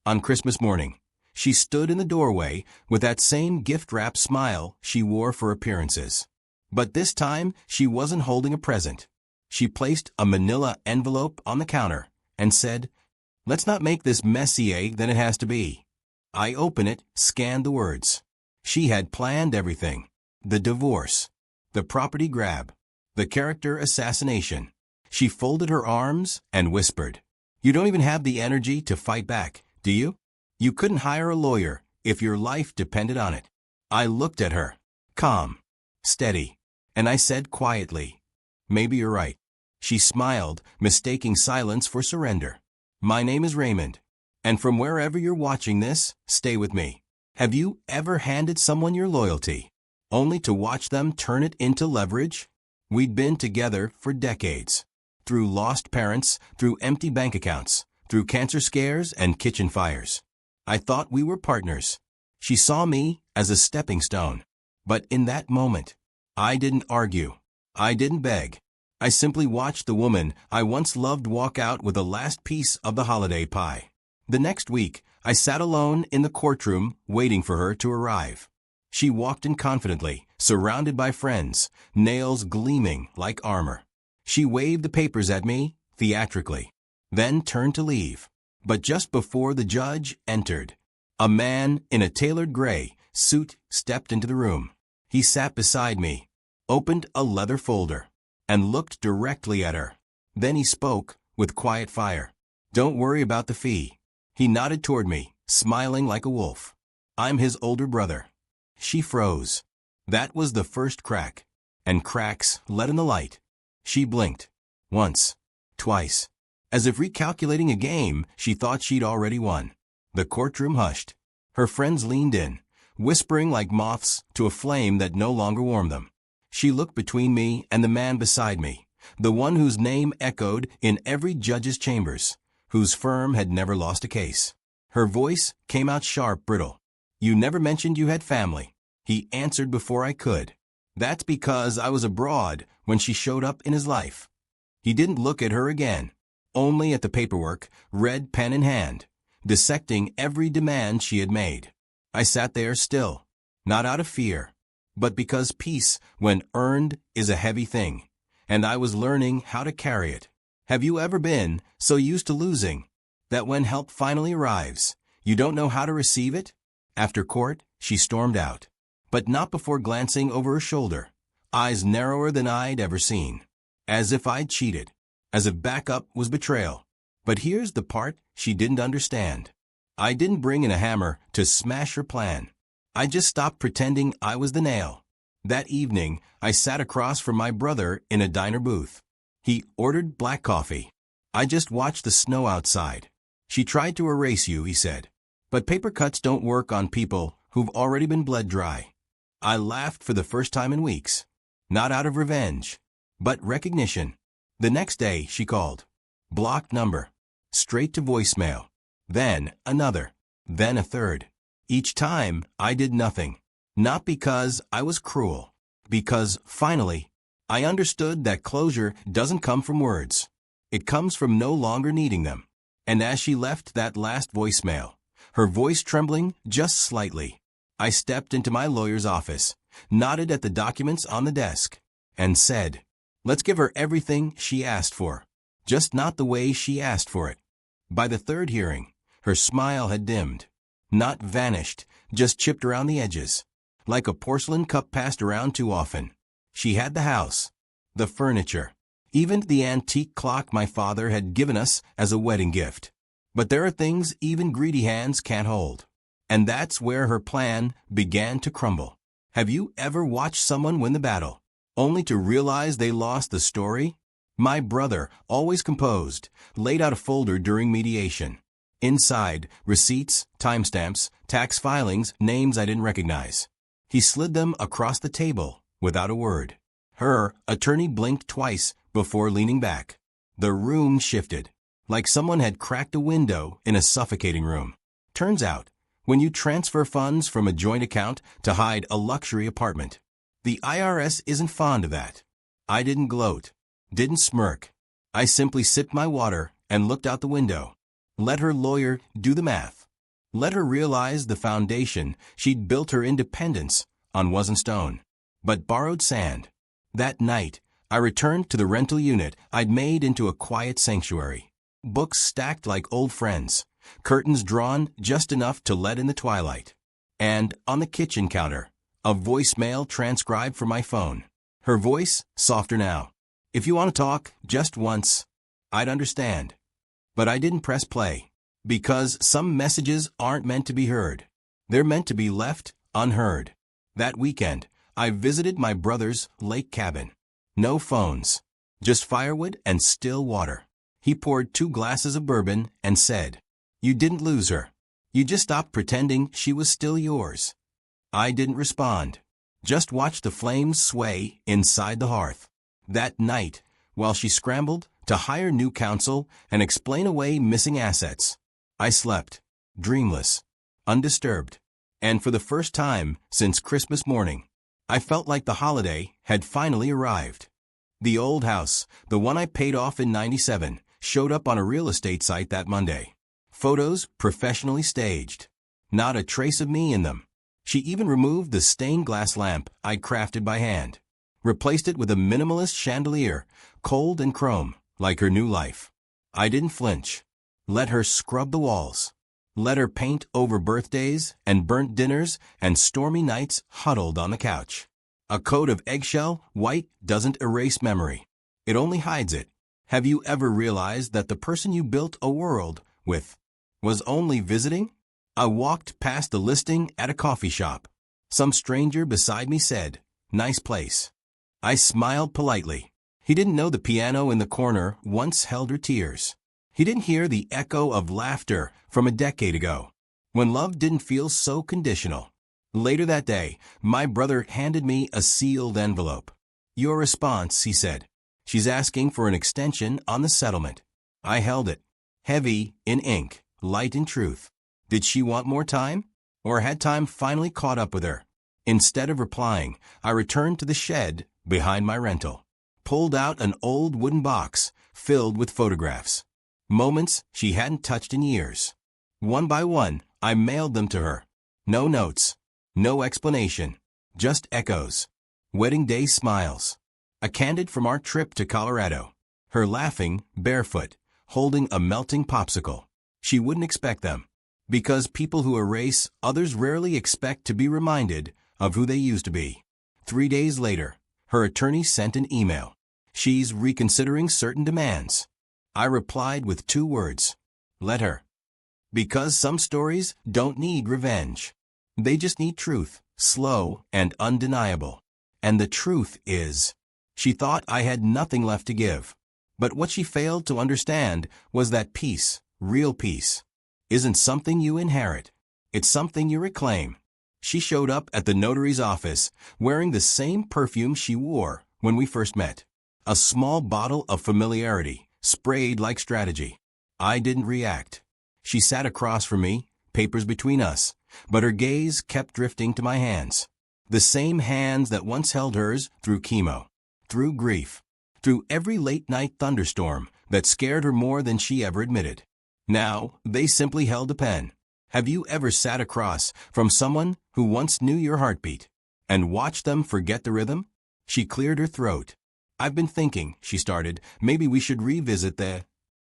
On Christmas morning, she stood in the doorway with that same gift-wrapped smile she wore for appearances. But this time, she wasn't holding a present. She placed a manila envelope on the counter and said, "Let's not make this messier than it has to be." I opened it, scanned the words. She had planned everything. The divorce, the property grab, the character assassination. She folded her arms and whispered, "You don't even have the energy to fight back, do you? You couldn't hire a lawyer if your life depended on it." I looked at her, calm, steady, and I said quietly, "Maybe you're right." She smiled, mistaking silence for surrender. "My name is Raymond, and from wherever you're watching this, stay with me. Have you ever handed someone your loyalty, only to watch them turn it into leverage?" We'd been together for decades. Through lost parents, through empty bank accounts, through cancer scares and kitchen fires. I thought we were partners. She saw me as a stepping stone. But in that moment, I didn't argue. I didn't beg. I simply watched the woman I once loved walk out with the last piece of the holiday pie. The next week, I sat alone in the courtroom waiting for her to arrive. She walked in confidently, surrounded by friends, nails gleaming like armor. She waved the papers at me, theatrically, then turned to leave. But just before the judge entered, a man in a tailored gray suit stepped into the room. He sat beside me, opened a leather folder, and looked directly at her. Then he spoke, with quiet fire. "Don't worry about the fee." He nodded toward me, smiling like a wolf. "I'm his older brother." She froze. That was the first crack, and cracks let in the light. She blinked. Once. Twice. As if recalculating a game she thought she'd already won. The courtroom hushed. Her friends leaned in, whispering like moths to a flame that no longer warmed them. She looked between me and the man beside me, the one whose name echoed in every judge's chambers, whose firm had never lost a case. Her voice came out sharp, brittle. "You never mentioned you had family." He answered before I could. "That's because I was abroad when she showed up in his life." He didn't look at her again, only at the paperwork, red pen in hand, dissecting every demand she had made. I sat there still, not out of fear, but because peace, when earned, is a heavy thing, and I was learning how to carry it. Have you ever been so used to losing that when help finally arrives, you don't know how to receive it? After court, she stormed out, but not before glancing over her shoulder, eyes narrower than I'd ever seen, as if I'd cheated, as if backup was betrayal. But here's the part she didn't understand. I didn't bring in a hammer to smash her plan. I just stopped pretending I was the nail. That evening, I sat across from my brother in a diner booth. He ordered black coffee. I just watched the snow outside. "She tried to erase you," he said. "But paper cuts don't work on people who've already been bled dry." I laughed for the first time in weeks. Not out of revenge, but recognition. The next day, she called. Blocked number. Straight to voicemail. Then another. Then a third. Each time, I did nothing. Not because I was cruel. Because, finally, I understood that closure doesn't come from words. It comes from no longer needing them. And as she left that last voicemail, her voice trembling just slightly, I stepped into my lawyer's office, nodded at the documents on the desk, and said, "Let's give her everything she asked for, just not the way she asked for it." By the third hearing, her smile had dimmed. Not vanished, just chipped around the edges, like a porcelain cup passed around too often. She had the house, the furniture, even the antique clock my father had given us as a wedding gift. But there are things even greedy hands can't hold. And that's where her plan began to crumble. Have you ever watched someone win the battle, only to realize they lost the story? My brother, always composed, laid out a folder during mediation. Inside, receipts, timestamps, tax filings, names I didn't recognize. He slid them across the table without a word. Her attorney blinked twice before leaning back. The room shifted, like someone had cracked a window in a suffocating room. Turns out, when you transfer funds from a joint account to hide a luxury apartment, the IRS isn't fond of that. I didn't gloat, didn't smirk. I simply sipped my water and looked out the window. Let her lawyer do the math. Let her realize the foundation she'd built her independence on wasn't stone, but borrowed sand. That night, I returned to the rental unit I'd made into a quiet sanctuary. Books stacked like old friends, curtains drawn just enough to let in the twilight. And, on the kitchen counter, a voicemail transcribed from my phone. Her voice, softer now. "If you want to talk, just once, I'd understand." But I didn't press play. Because some messages aren't meant to be heard. They're meant to be left unheard. That weekend, I visited my brother's lake cabin. No phones. Just firewood and still water. He poured 2 glasses of bourbon and said, "You didn't lose her. You just stopped pretending she was still yours." I didn't respond. Just watched the flames sway inside the hearth. That night, while she scrambled to hire new counsel and explain away missing assets, I slept, dreamless, undisturbed. And for the first time since Christmas morning, I felt like the holiday had finally arrived. The old house, the one I paid off in '97, showed up on a real estate site that Monday. Photos professionally staged. Not a trace of me in them. She even removed the stained glass lamp I'd crafted by hand. Replaced it with a minimalist chandelier, cold and chrome, like her new life. I didn't flinch. Let her scrub the walls. Let her paint over birthdays and burnt dinners and stormy nights huddled on the couch. A coat of eggshell white doesn't erase memory. It only hides it. Have you ever realized that the person you built a world with was only visiting? I walked past the listing at a coffee shop. Some stranger beside me said, "Nice place." I smiled politely. He didn't know the piano in the corner once held her tears. He didn't hear the echo of laughter from a decade ago, when love didn't feel so conditional. Later that day, my brother handed me a sealed envelope. "Your response," he said. "She's asking for an extension on the settlement." I held it. Heavy in ink, light in truth. Did she want more time? Or had time finally caught up with her? Instead of replying, I returned to the shed behind my rental. Pulled out an old wooden box filled with photographs. Moments she hadn't touched in years. One by one, I mailed them to her. No notes. No explanation. Just echoes. Wedding day smiles. A candid from our trip to Colorado. Her laughing, barefoot, holding a melting popsicle. She wouldn't expect them. Because people who erase others rarely expect to be reminded of who they used to be. 3 days later, her attorney sent an email. She's reconsidering certain demands. I replied with 2 words. Let her. Because some stories don't need revenge. They just need truth, slow and undeniable. And the truth is, she thought I had nothing left to give. But what she failed to understand was that peace, real peace, isn't something you inherit. It's something you reclaim. She showed up at the notary's office wearing the same perfume she wore when we first met. A small bottle of familiarity, sprayed like strategy. I didn't react. She sat across from me, papers between us, but her gaze kept drifting to my hands. The same hands that once held hers through chemo, through grief, through every late-night thunderstorm that scared her more than she ever admitted. Now, they simply held a pen. Have you ever sat across from someone who once knew your heartbeat and watched them forget the rhythm? She cleared her throat. "I've been thinking," she started, "maybe we should revisit the—"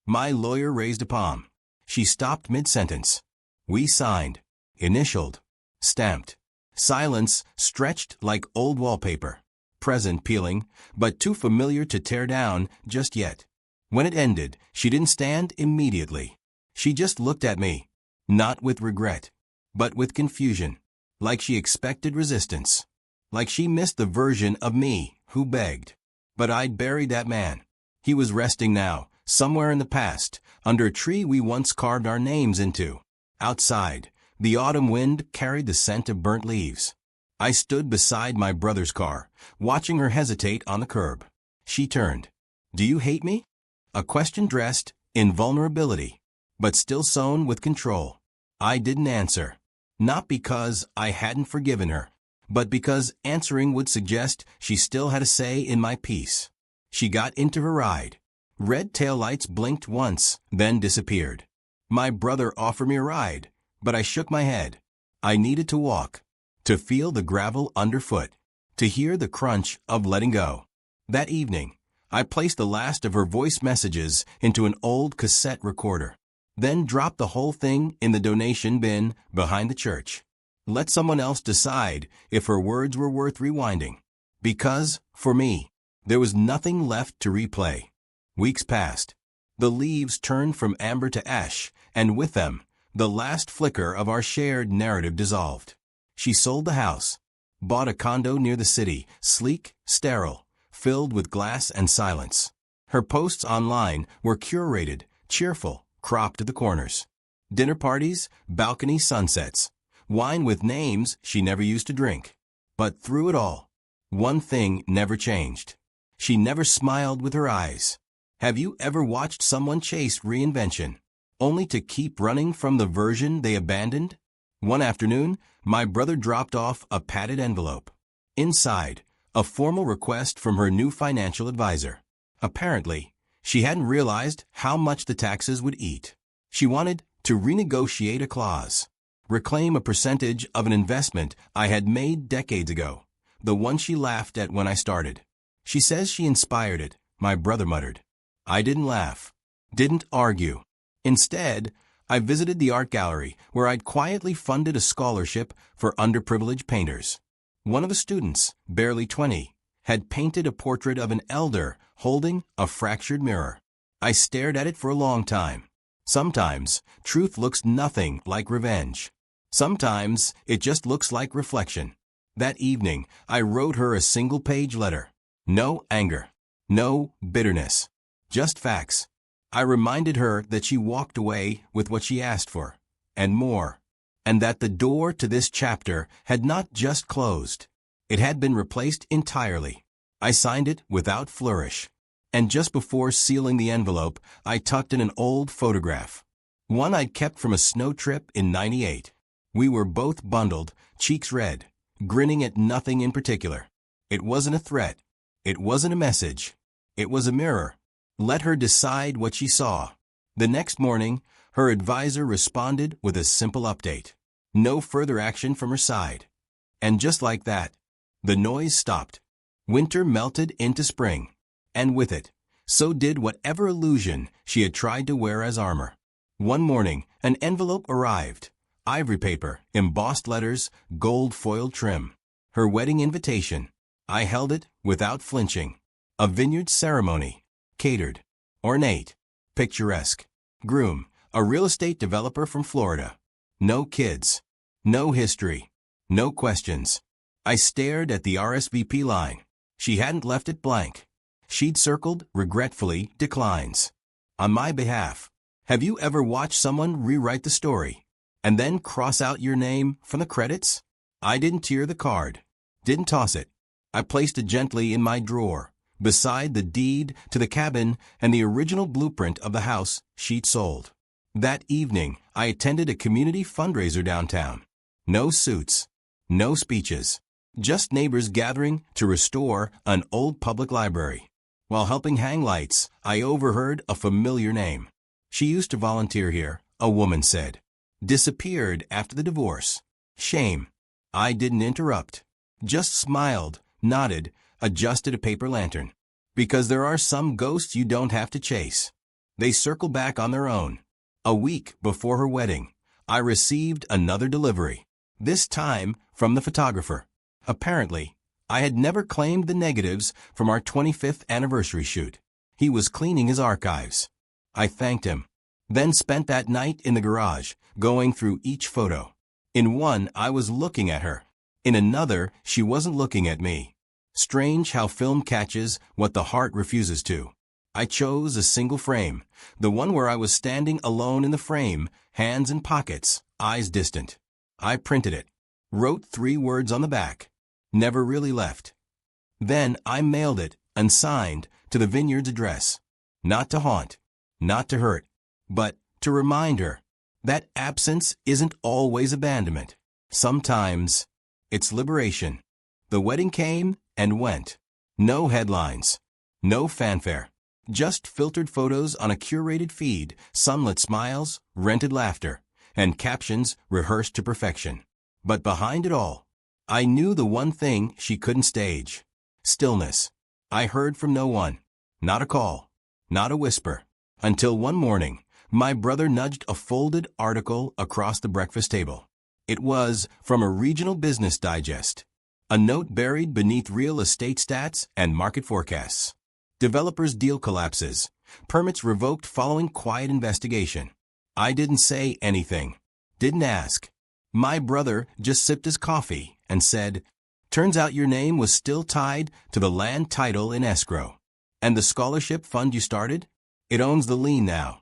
My lawyer raised a palm. She stopped mid-sentence. We signed, initialed, stamped. Silence stretched like old wallpaper. Present peeling, but too familiar to tear down just yet. When it ended, she didn't stand immediately. She just looked at me, not with regret, but with confusion, like she expected resistance, like she missed the version of me who begged. But I'd buried that man. He was resting now, somewhere in the past, under a tree we once carved our names into. Outside, the autumn wind carried the scent of burnt leaves. I stood beside my brother's car, watching her hesitate on the curb. She turned. "Do you hate me?" A question dressed in vulnerability, but still sown with control. I didn't answer. Not because I hadn't forgiven her, but because answering would suggest she still had a say in my peace. She got into her ride. Red taillights blinked once, then disappeared. My brother offered me a ride, But I shook my head. I needed to walk, to feel the gravel underfoot, to hear the crunch of letting go. That evening, I placed the last of her voice messages into an old cassette recorder, then dropped the whole thing in the donation bin behind the church. Let someone else decide if her words were worth rewinding. Because, for me, there was nothing left to replay. Weeks passed. The leaves turned from amber to ash, and with them, the last flicker of our shared narrative dissolved. She sold the house, bought a condo near the city, sleek, sterile, filled with glass and silence. Her posts online were curated, cheerful, cropped to the corners. Dinner parties, balcony sunsets, wine with names she never used to drink. But through it all, one thing never changed. She never smiled with her eyes. Have you ever watched someone chase reinvention, only to keep running from the version they abandoned? One afternoon, my brother dropped off a padded envelope. Inside, a formal request from her new financial advisor. Apparently, she hadn't realized how much the taxes would eat. She wanted to renegotiate a clause, reclaim a percentage of an investment I had made decades ago, the one she laughed at when I started. She says she inspired it, my brother muttered. I didn't laugh, didn't argue. Instead, I visited the art gallery where I'd quietly funded a scholarship for underprivileged painters. One of the students, barely 20, had painted a portrait of an elder holding a fractured mirror. I stared at it for a long time. Sometimes, truth looks nothing like revenge. Sometimes, it just looks like reflection. That evening, I wrote her a single-page letter. No anger, no bitterness, just facts. I reminded her that she walked away with what she asked for, and more, and that the door to this chapter had not just closed. It had been replaced entirely. I signed it without flourish, and just before sealing the envelope, I tucked in an old photograph, one I'd kept from a snow trip in '98. We were both bundled, cheeks red, grinning at nothing in particular. It wasn't a threat. It wasn't a message. It was a mirror. Let her decide what she saw. The next morning, her advisor responded with a simple update. No further action from her side. And just like that, the noise stopped. Winter melted into spring. And with it, so did whatever illusion she had tried to wear as armor. One morning, an envelope arrived. Ivory paper, embossed letters, gold foil trim. Her wedding invitation. I held it without flinching. A vineyard ceremony. Catered. Ornate. Picturesque. Groom, a real estate developer from Florida. No kids. No history. No questions. I stared at the RSVP line. She hadn't left it blank. She'd circled, regretfully, declines. On my behalf. Have you ever watched someone rewrite the story and then cross out your name from the credits? I didn't tear the card. Didn't toss it. I placed it gently in my drawer, beside the deed to the cabin and the original blueprint of the house she'd sold. That evening, I attended a community fundraiser downtown. No suits. No speeches. Just neighbors gathering to restore an old public library. While helping hang lights, I overheard a familiar name. She used to volunteer here, a woman said. Disappeared after the divorce. Shame. I didn't interrupt. Just smiled, nodded, adjusted a paper lantern. Because there are some ghosts you don't have to chase. They circle back on their own. A week before her wedding, I received another delivery. This time from the photographer. Apparently, I had never claimed the negatives from our 25th anniversary shoot. He was cleaning his archives. I thanked him, then spent that night in the garage, going through each photo. In one, I was looking at her. In another, she wasn't looking at me. Strange how film catches what the heart refuses to. I chose a single frame, the one where I was standing alone in the frame, hands in pockets, eyes distant. I printed it, wrote 3 words on the back. Never really left. Then I mailed it, unsigned, to the vineyard's address. Not to haunt, not to hurt, but to remind her that absence isn't always abandonment. Sometimes it's liberation. The wedding came and went. No headlines, no fanfare, just filtered photos on a curated feed, sunlit smiles, rented laughter, and captions rehearsed to perfection. But behind it all, I knew the one thing she couldn't stage. Stillness. I heard from no one. Not a call. Not a whisper. Until one morning, my brother nudged a folded article across the breakfast table. It was from a regional business digest. A note buried beneath real estate stats and market forecasts. Developers' deal collapses. Permits revoked following quiet investigation. I didn't say anything. Didn't ask. My brother just sipped his coffee and said, "Turns out your name was still tied to the land title in escrow. And the scholarship fund you started? It owns the lien now."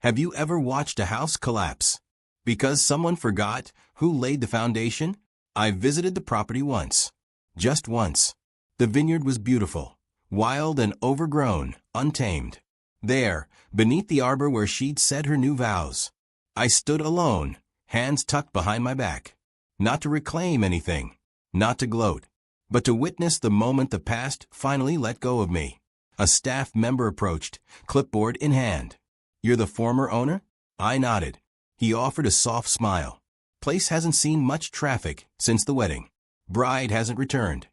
Have you ever watched a house collapse? Because someone forgot who laid the foundation? I visited the property once. Just once. The vineyard was beautiful, wild and overgrown, untamed. There, beneath the arbor where she'd said her new vows, I stood alone, hands tucked behind my back. Not to reclaim anything, not to gloat, but to witness the moment the past finally let go of me. A staff member approached, clipboard in hand. "You're the former owner?" I nodded. He offered a soft smile. "Place hasn't seen much traffic since the wedding. Bride hasn't returned."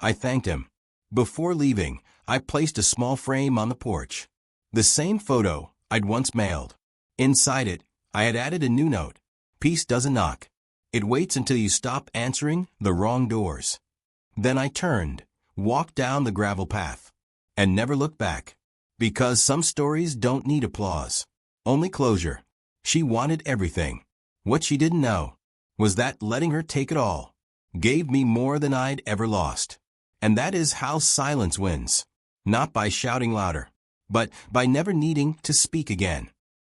I thanked him. Before leaving, I placed a small frame on the porch. The same photo I'd once mailed. Inside it, I had added a new note. "Peace doesn't knock. It waits until you stop answering the wrong doors." Then I turned, walked down the gravel path, and never looked back. Because some stories don't need applause, only closure. She wanted everything. What she didn't know was that letting her take it all gave me more than I'd ever lost. And that is how silence wins. Not by shouting louder, but by never needing to speak again.